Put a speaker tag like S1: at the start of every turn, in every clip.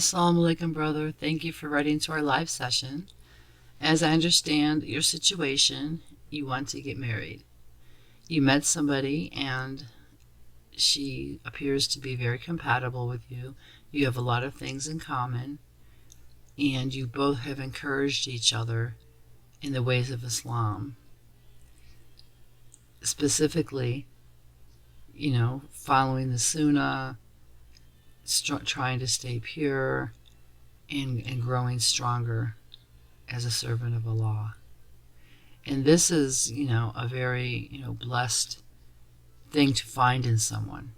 S1: Assalamu-alaikum, brother. Thank you for writing to our live session. As I understand your situation, you want to get married. You met somebody and she appears to be very compatible with you. You have a lot of things in common, and you both have encouraged each other in the ways of Islam. Specifically, following the Sunnah, trying to stay pure, and growing stronger as a servant of Allah. And this is, a very, blessed thing to find in someone.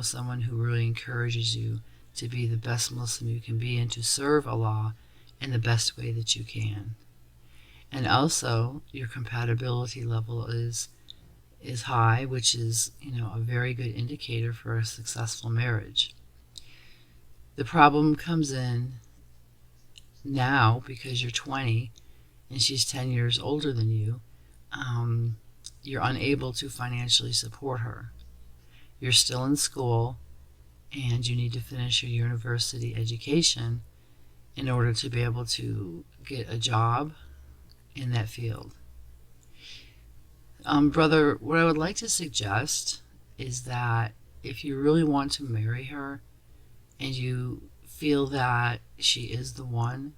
S1: Someone who really encourages you to be the best Muslim you can be and to serve Allah in the best way that you can. And also, your compatibility level is high, which is, a very good indicator for a successful marriage. The problem comes in now because you're 20 and she's 10 years older than you. You're unable to financially support her. You're still in school and you need to finish your university education in order to be able to get a job in that field. Brother, what I would like to suggest is that if you really want to marry her and you feel that she is the one,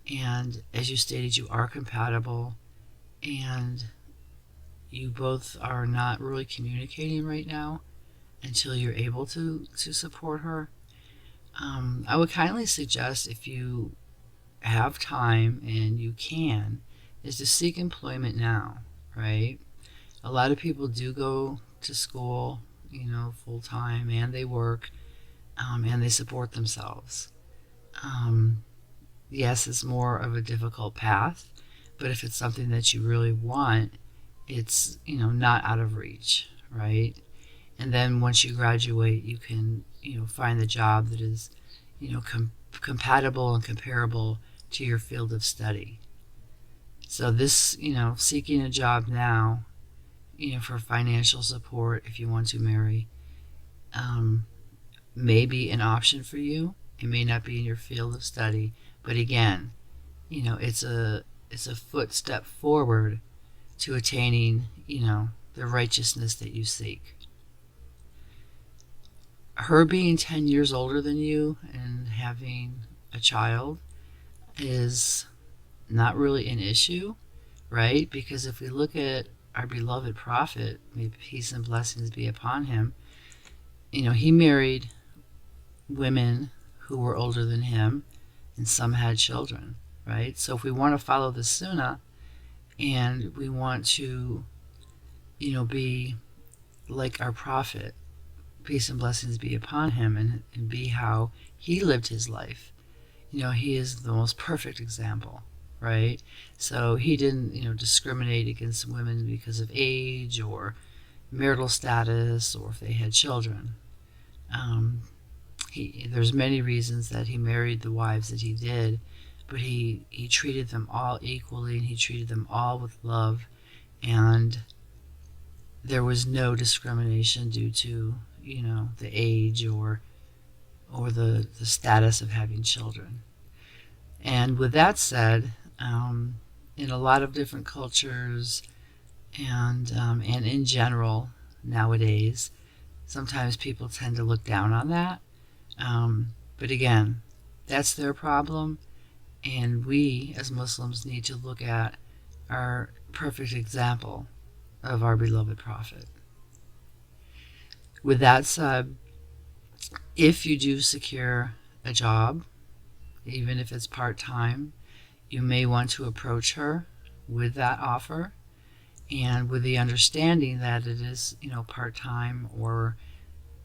S1: and as you stated, you are compatible, and you both are not really communicating right now until you're able to support her, I would kindly suggest, if you have time and you can, is to seek employment now, right? A lot of people do go to school, full time, and they work, and they support themselves. Yes, it's more of a difficult path, but if it's something that you really want, it's, not out of reach, right? And then once you graduate, you can, find the job that is, compatible and comparable to your field of study. So this, seeking a job now, for financial support if you want to marry, may be an option for you. It may not be in your field of study, but again, it's a footstep forward to attaining, the righteousness that you seek. Her being 10 years older than you and having a child is not really an issue, right? Because if we look at our beloved Prophet, may peace and blessings be upon him, he married women who were older than him, and some had children, right? So if we want to follow the Sunnah and we want to, be like our Prophet, peace and blessings be upon him, and be how he lived his life, he is the most perfect example, right? So he didn't, discriminate against women because of age or marital status or if they had children. There's many reasons that he married the wives that he did, but he treated them all equally, and he treated them all with love, and there was no discrimination due to, the age or the status of having children. And with that said, in a lot of different cultures and in general nowadays, sometimes people tend to look down on that. But again, that's their problem, and we as Muslims need to look at our perfect example of our beloved Prophet. With that said, if you do secure a job, even if it's part-time, you may want to approach her with that offer, and with the understanding that it is, part-time or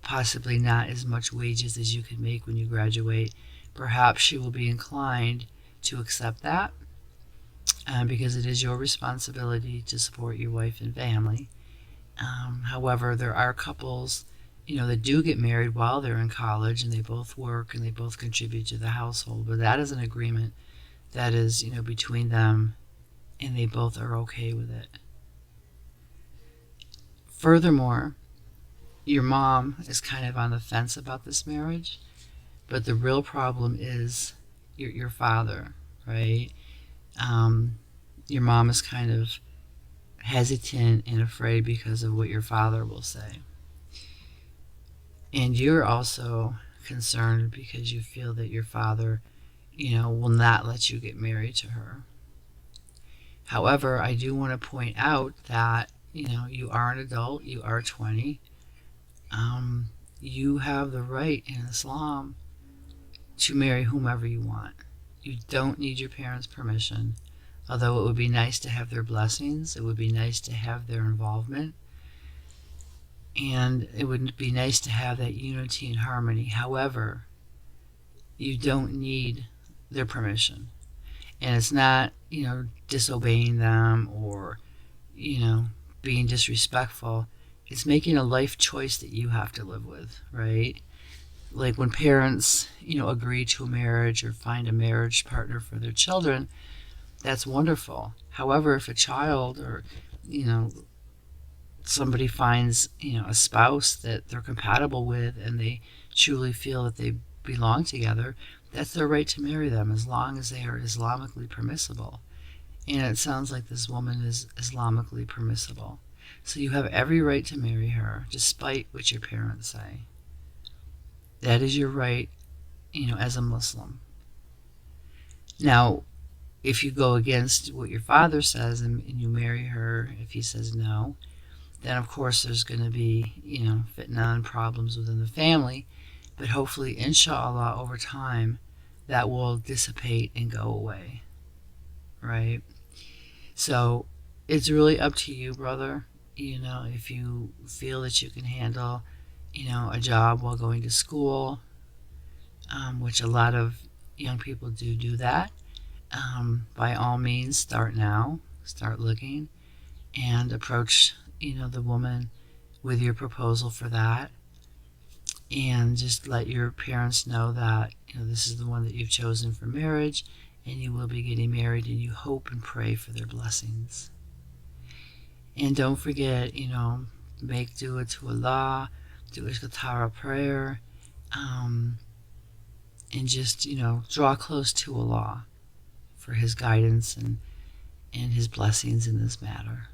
S1: possibly not as much wages as you could make when you graduate. Perhaps she will be inclined to accept that, because it is your responsibility to support your wife and family. However, there are couples, that do get married while they're in college, and they both work and they both contribute to the household, but that is an agreement that is, between them, and they both are okay with it. Furthermore, your mom is kind of on the fence about this marriage. But the real problem is your father, right? Your mom is kind of hesitant and afraid because of what your father will say. And you're also concerned because you feel that your father, will not let you get married to her. However, I do want to point out that, you are an adult, you are 20. You have the right in Islam to marry whomever you want. You don't need your parents' permission, although it would be nice to have their blessings. It would be nice to have their involvement. And it would be nice to have that unity and harmony. However, you don't need their permission. And it's not, disobeying them or, being disrespectful. It's making a life choice that you have to live with, right? Like when parents, agree to a marriage or find a marriage partner for their children, that's wonderful. However, if a child or, somebody finds, a spouse that they're compatible with and they truly feel that they belong together, that's their right to marry them as long as they are Islamically permissible. And it sounds like this woman is Islamically permissible. So you have every right to marry her, despite what your parents say. That is your right, as a Muslim. Now, if you go against what your father says and you marry her, if he says no, then of course there's going to be, fitna and problems within the family. But hopefully, inshallah, over time, that will dissipate and go away, right? So it's really up to you, brother. If you feel that you can handle, a job while going to school, which a lot of young people do that. By all means, start now. Start looking and approach, the woman with your proposal for that. And just let your parents know that, this is the one that you've chosen for marriage and you will be getting married, and you hope and pray for their blessings. And don't forget, make dua to Allah, do istikhara prayer, and just, draw close to Allah for His guidance and His blessings in this matter.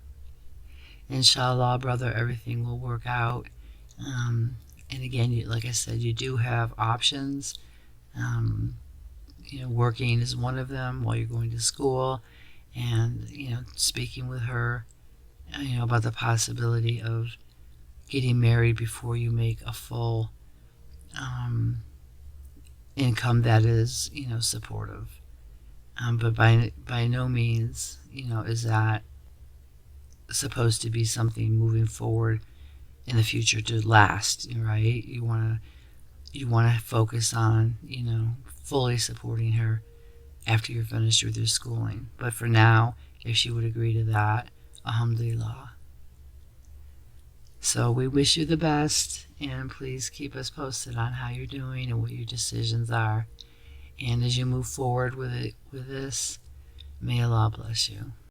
S1: Inshallah, brother, everything will work out. And again, like I said, you do have options. Working is one of them while you're going to school, and speaking with her, about the possibility of getting married before you make a full income that is, supportive. But by no means, is that supposed to be something moving forward in the future to last, right? You want to focus on, fully supporting her after you're finished with your schooling. But for now, if she would agree to that, alhamdulillah. So we wish you the best, and please keep us posted on how you're doing and what your decisions are. And as you move forward with this, may Allah bless you.